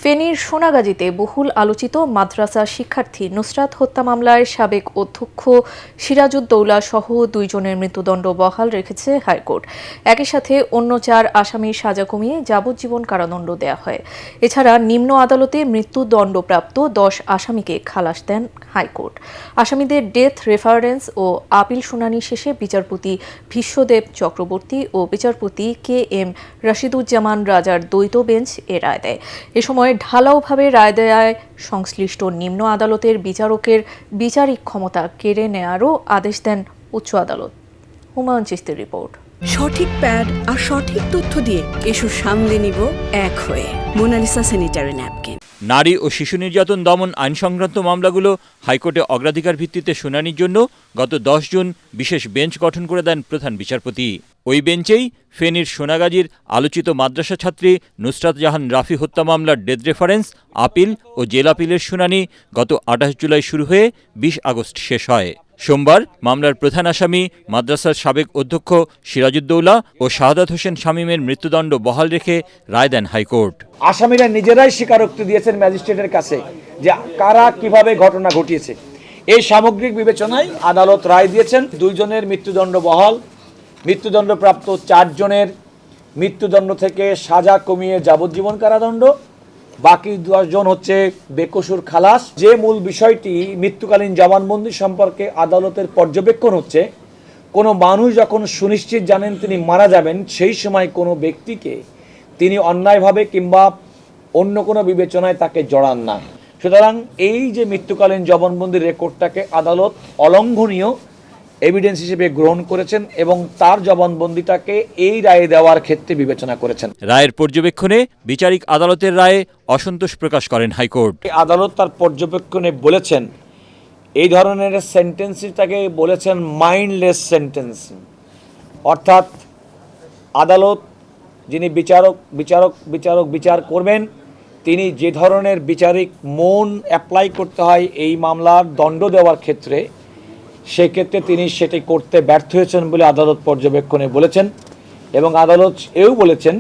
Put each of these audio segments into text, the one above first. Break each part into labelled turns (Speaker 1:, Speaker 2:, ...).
Speaker 1: ফেনীর সোনাগাজীতে বহুল আলোচিত মাদ্রাসা শিক্ষার্থী নুসরাত হত্যা মামলায় সাবেক অধ্যক্ষ সিরাজউদ্দৌলা সহ 2 জনের মৃত্যুদণ্ড বহাল রেখেছে হাইকোর্ট। একই সাথে অন্য 4 আসামির সাজা কমিয়ে যাবজ্জীবন কারাদণ্ড দেওয়া হয়। এছাড়া নিম্ন আদালতে মৃত্যুদণ্ডপ্রাপ্ত 10 আসামিকে খালাস দেন হাইকোর্ট। আসামিদের ডেথ রেফারেন্স ও আপিল শুনানি শেষে বিচারপতি বিশ্বদেব চক্রবর্তী ও বিচারপতি KM রাশিদুজ্জামান রাজার দ্বৈত বেঞ্চ এ রায় দেয়। এ সময় ঢালাওভাবে রায় দেয় সংশ্লিষ্ট নিম্ন আদালতের বিচারকের বিচারিক ক্ষমতা কেড়ে নেয়ারও আদেশ দেন উচ্চ আদালত। হুমায়ুন চিস্তির রিপোর্ট।
Speaker 2: সঠিক প্যাড আর সঠিক তথ্য দিয়ে এসব সামলে নিব এক হয়ে। Monalisa sanitary napkin.
Speaker 3: নারী ও শিশু নির্যাতন দমন আইন সংক্রান্ত মামলাগুলো হাইকোর্টে অগ্রাধিকার ভিত্তিতে শুনানির জন্য গত 10 জুন বিশেষ বেঞ্চ গঠন করে দেন প্রধান বিচারপতি। ওই বেঞ্চেই ফেনীর সোনাগাজীর আলোচিত মাদ্রাসা ছাত্রী নুসরাত জাহান রাফি হত্যা মামলার ডেথ রেফারেন্স, আপিল ও জেল আপিলের শুনানি গত 28 জুলাই শুরু হয়ে 20 আগস্ট শেষ হয়। সোমবার মামলার প্রধান আসামি মাদ্রাসার সাবেক অধ্যক্ষ সিরাজউদ্দৌলা ও শাহাদাত হোসেন শামীমের মৃত্যুদণ্ড বহাল রেখে রায় দেন হাইকোর্ট।
Speaker 4: আসামিরা নিজেরাই স্বীকারোক্তি দিয়েছেন ম্যাজিস্ট্রেটের কাছে যে কারা কিভাবে ঘটনা ঘটিয়েছে। এই সামগ্রিক বিবেচনায় আদালত রায় দিয়েছেন 2 জনের মৃত্যুদণ্ড বহাল, মৃত্যুদণ্ডপ্রাপ্ত 4 জনের মৃত্যুদণ্ড থেকে সাজা কমিয়ে যাবজ্জীবন কারাদণ্ড, বাকি 10 জন হচ্ছে বেকসুর খালাস। যে মূল বিষয়টি মৃত্যুকালীন জবানবন্দি সম্পর্কে আদালতের পর্যবেক্ষণ হচ্ছে, কোনো মানুষ যখন সুনিশ্চিত জানেন তিনি মারা যাবেন, সেই সময় কোনো ব্যক্তিকে তিনি অন্যায়ভাবে কিংবা অন্য কোনো বিবেচনায় তাকে জড়ান না। সুতরাং এই যে মৃত্যুকালীন জবানবন্দির রেকর্ডটাকে আদালত অলঙ্ঘনীয় এভিডেন্স হিসেবে গ্রহণ করেছেন এবং তার জবানবন্দিটাকে এই রায়ে দেওয়ার ক্ষেত্রে বিবেচনা করেছেন।
Speaker 3: রায়ের পর্যবেক্ষণে বিচারিক আদালতের রায়ে অসন্তোষ প্রকাশ করেন হাইকোর্ট।
Speaker 4: আদালত তার পর্যবেক্ষণে বলেছেন এই ধরনের সেন্টেন্সটাকে বলেছেন মাইন্ডলেস সেন্টেন্স, অর্থাৎ আদালত যিনি বিচার করবেন তিনি যে ধরনের বিচারিক মন অ্যাপ্লাই করতে হয় এই মামলার দণ্ড দেওয়ার ক্ষেত্রে, সেক্ষেত্রে তিনি সেটি করতে ব্যর্থ হয়েছেন বলে আদালত পর্যবেক্ষণে বলেছেন। এবং আদালত এও বলেছেন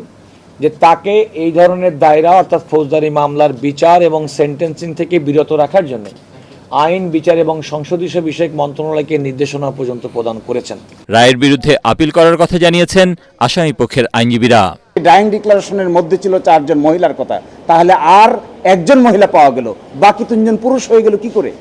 Speaker 4: যে তাকে এই ধরনের দায়রা অর্থাৎ ফৌজদারি মামলার বিচার এবং সেন্টেন্সিং থেকে বিরত রাখার জন্য আইন, বিচার এবং সংসদীয় বিষয়ক মন্ত্রণালয়কে নির্দেশনা পর্যন্ত প্রদান করেছেন।
Speaker 3: রায়ের বিরুদ্ধে আপিল করার কথা জানিয়েছেন আসামি পক্ষের আইনজীবীরা।
Speaker 5: ডাইং ডিক্লারেশনের মধ্যে ছিল 4 জন মহিলার কথা, তাহলে আর একজন মহিলা পাওয়া গেল, বাকি 3 জন পুরুষ হয়ে গেল কি করে?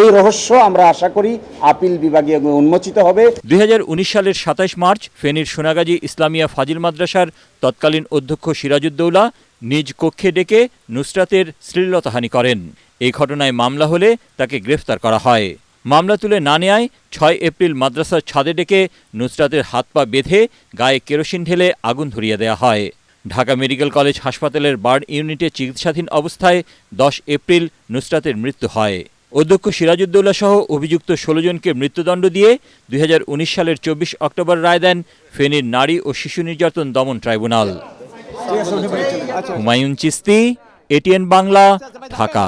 Speaker 5: এই রহস্য আমরা আশা করি আপিল বিভাগে উন্মোচিত হবে।
Speaker 3: 2019 সালের 27 মার্চ ফেনীর সোনাগাজী ইসলামিয়া ফাজিল মাদ্রাসার তৎকালীন অধ্যক্ষ সিরাজউদ্দৌলা নিজ কক্ষে ডেকে নুসরাতের শ্লীলতাহানি করেন। এই ঘটনায় মামলা হলে তাকে গ্রেফতার করা হয়। মামলা তুলে না নেয়ায় 6 এপ্রিল মাদ্রাসার ছাদে ডেকে নুসরাতের হাত পা বেঁধে গায়ে কেরোসিন ঢেলে আগুন ধরিয়ে দেওয়া হয়। ঢাকা মেডিকেল কলেজ হাসপাতালের বার্ন ইউনিটে চিকিৎসাধীন অবস্থায় 10 এপ্রিল নুসরাতের মৃত্যু হয়। অধ্যক্ষ সিরাজউদ্দৌলা সহ অভিযুক্ত 16 জনকে মৃত্যুদণ্ড দিয়ে 2019 সালের 24 অক্টোবর রায় দেন ফেনীর নারী ও শিশু নির্যাতন দমন ট্রাইব্যুনাল। হুমায়ুন চিস্তি, ATN বাংলা, ঢাকা।